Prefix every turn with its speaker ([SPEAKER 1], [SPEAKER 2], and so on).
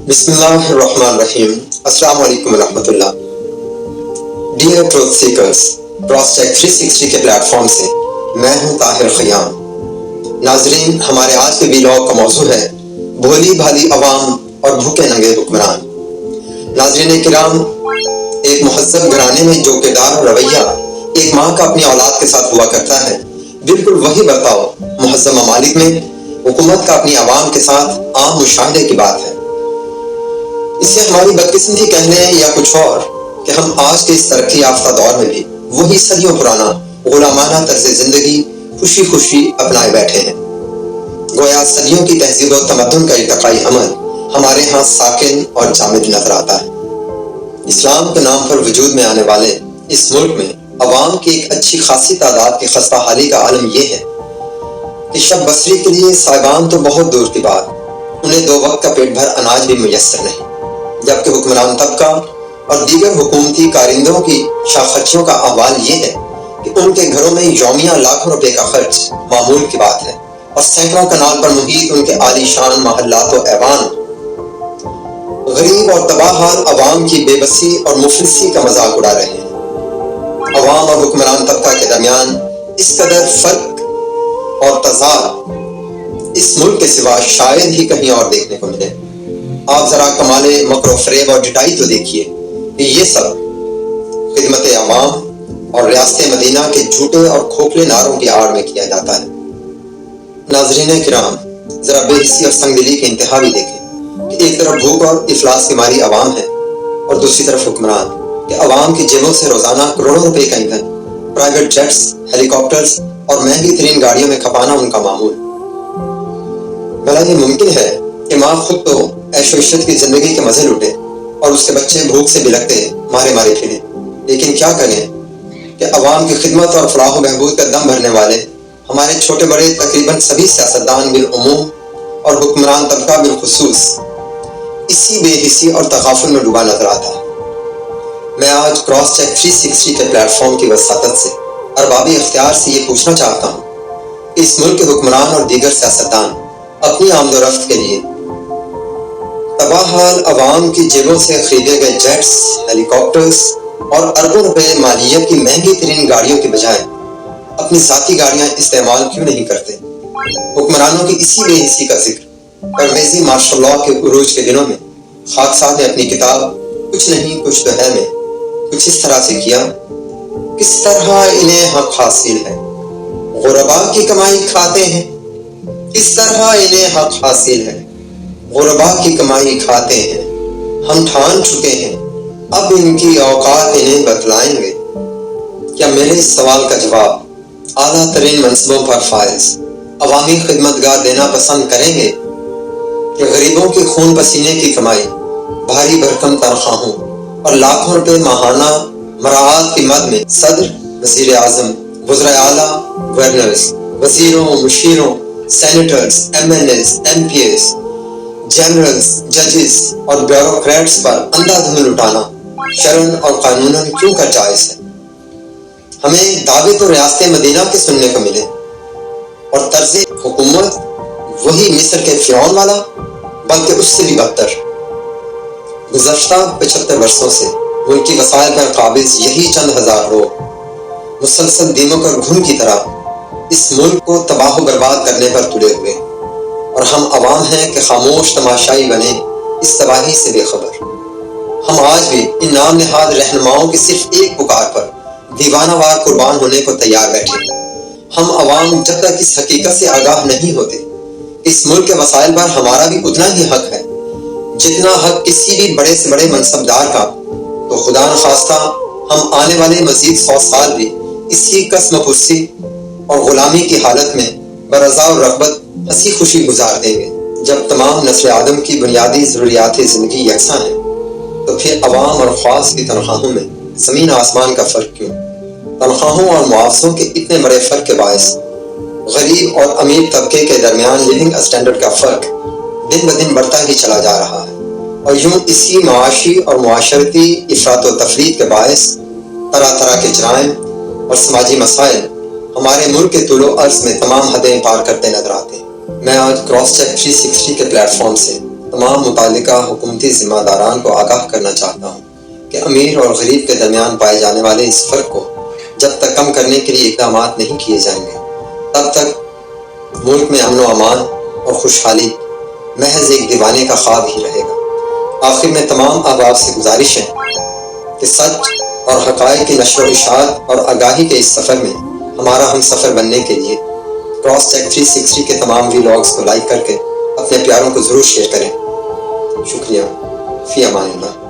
[SPEAKER 1] बिस्मिल्लाहिर्रहमानिर्रहीम। अस्सलाम वालेकुम रहमतुल्लाह। Dear truth seekers, cross check 360 के प्लेटफॉर्म से मैं हूं ताहिर खयाम। नाजरीन, हमारे आज के व्लॉग का मौजू है भोली भाली अवाम और भूखे नंगे हुक्मरान। नाजरीन किराम, एक मुहज्जब घराने में जो किरदार और रवैया एक माँ का अपनी औलाद के साथ हुआ करता है, बिल्कुल वही बर्ताव मुहज्जब ममालिक में हुकूमत का अपनी आवाम के साथ आम मुशाहदे की बात है। इससे हमारी बदकिस्मती कह लें या कुछ और कि हम आज के इस तरक्की याफ्ता दौर में भी वही सदियों पुराना गुलामाना तर्ज जिंदगी खुशी खुशी अपनाए बैठे हैं। गोया सदियों की तहजीब और तमद्दुन का इर्तिकाई अमल हमारे यहाँ साकिन और जामिद नजर आता है। इस्लाम के नाम पर वजूद में आने वाले इस मुल्क में अवाम की एक अच्छी खासी तादाद की खस्ता हाली का आलम यह है कि शब बसरी के लिए साहिबान तो बहुत दूर की बात, उन्हें 2 वक्त का पेट भर अनाज भी मुयस्सर नहीं, जबकि हुक्मरान तबका और दीगर हुकूमती कारिंदों की शाखर्चियों का अहवाल ये है कि उनके घरों में यौमिया लाखों रुपए का खर्च मामूल की बात है और सैकड़ों कनाल पर मुहीत उनके आलीशान महल्लात व ऐवान गरीब और तबाहाल अवाम की बेबसी और मुफलिसी का मजाक उड़ा रहे हैं। अवाम और हुक्मरान तबका के दरमियान इस कदर फर्क और तजाद इस मुल्क के सिवा शायद ही कहीं और देखने को मिले। आप जरा कमाले मकरो फरेब और डिटाई तो देखिए कि ये सब खिदमत अवाम और रियासत मदीना के झूठे और खोखले नारों की आड़ में किया जाता है। नाजरीन किराम, जरा बेहिसी और संगदिली की इंतहा भी देखें कि एक तरफ भूख और इफलास की मारी अवाम है और दूसरी तरफ हुक्मरान कि अवाम की जेबों से रोजाना करोड़ों रुपए का ईंधन, प्राइवेट जेट्स, हेलीकॉप्टर्स और महंगी तरीन गाड़ियों में खपाना उनका मामूल। भला ये मुमकिन है कि माँ खुद तो ऐशो इश्रत की जिंदगी के मजे लुटे और उसके बच्चे भूख से बिलखते मारे मारे फिरे, लेकिन क्या करें कि अवाम की खिदमत और फलाह बहबूद का दम भरने वाले हमारे छोटे बड़े तकरीबन सभी सियासतदान बिलउमूम और हुक्मरान तबका बिलखुसूस इसी बेहिसी और तगाफुल में डूबा नजर आता है। मैं आज क्रॉस चेक 360 के प्लेटफॉर्म की वसातत से अरबाबी इख्तियार से ये पूछना चाहता हूँ कि इस मुल्क के हुक्मरान और दीगर सियासतदान अपनी आमदोरफ्त के लिए तबाहाल अवाम की जेबों से खरीदे गए जेट्स, हेलीकॉप्टर्स और अरबों रुपए मालियत की महंगी तरीन गाड़ियों के बजाय अपनी जाती गाड़ियां इस्तेमाल क्यों नहीं करते। हुक्मरानों की इसी बेहिसी का जिक्र परवेजी मार्शल लॉ के उरूज के दिनों में खाकसाद ने अपनी किताब कुछ नहीं कुछ तो है में कुछ इस तरह से किया। किस तरह इन्हें हक हासिल है, गुरबा की कमाई खाते हैं, किस तरह इन्हें हक हासिल है, गुरबा की कमाई खाते हैं, हम ठान चुके हैं अब इनकी औकात इन्हें बतलाएंगे। क्या मेरे इस सवाल का जवाब आला तरीन मनसबों पर फाइज अवामी खिदमतगार देना पसंद करेंगे कि गरीबों के खून पसीने की कमाई, भारी भरकम तनख्वाहों और लाखों रुपए माहाना मराहत की मद में सदर, वजीर आजम, वज़राए आला, गवर्नर्स, वजीरों, मुशीरों, सेनेटर्स, MNAs, MPs, जनरल्स, जजेस और ब्यूरोक्रेट्स पर अंधाधुंध लुटाना शरन और कानूनन क्यों कर जायज है। हमें दावे तो रियासत मदीना के सुनने को मिले और तर्ज हुकूमत वही मिस्र के फिरौन वाला, बल्कि उससे भी बदतर। गुज़श्ता 75 वर्षों से उनकी वसाइल पर काबिज यही चंद हजार लोग मुसलसल दीमक और घुन की तरह इस मुल्क को तबाह बर्बाद करने पर तुले हुए, और हम अवाम हैं कि खामोश तमाशाई बने इस तबाही से बेखबर। हम आज भी इन नाम निहाद रहनुमाओं की सिर्फ एक पुकार पर दीवानावार कुर्बान होने को तैयार बैठे। हम अवाम जब तक इस हकीकत से आगाह नहीं होते इस मुल्क के वसाइल पर हमारा भी उतना ही हक है जितना हक किसी भी बड़े से बड़े मनसबदार का, तो खुदा न खास्ता हम आने वाले मजीद 100 साल भी इसी कसम पुरसी और गुलामी की हालत में बरज़ा और रग़बत हंसी खुशी गुजार देंगे। जब तमाम नस्ल आदम की बुनियादी ज़रूरियात ज़िंदगी यकसां हैं, तो फिर अवाम और ख्वास की तनख्वाहों में ज़मीन आसमान का फ़र्क क्यों। तनख्वाहों और मुआवज़ों के इतने बड़े फ़र्क के बायस गरीब और अमीर तबके के दरमियान लिविंग स्टैंडर्ड का फ़र्क दिन ब दिन बढ़ता ही चला जा रहा है, और यूं इसी माशी और मुआशरती इफ़रात व तफरीत के बायस तरह तरह के जराइम और समाजी मसाइल हमारे मुल्क के तुलो अर्ज में तमाम हदें पार करते नजर आते हैं। मैं आज क्रॉस चेक 360 के प्लेटफॉर्म से تمام متعلقہ حکومتی ذمہ داران کو آگاہ کرنا چاہتا ہوں کہ امیر اور غریب کے درمیان پائے جانے والے اس فرق کو جب تک کم کرنے کے لیے اقدامات نہیں کیے جائیں گے تب تک ملک میں امن و امان اور خوشحالی محض ایک دیوانے کا خواب ہی رہے گا۔ آخر میں تمام احباب سے گزارش ہے کہ سچ اور حقائق کی نشر و اشاعت اور آگاہی کے اس سفر میں ہمارا ہم سفر بننے کے لیے کراس چیک 360 کے تمام ویلاگز کو لائک کر کے اپنے پیاروں کو ضرور شیئر کریں۔ شکریہ، فی امان اللہ۔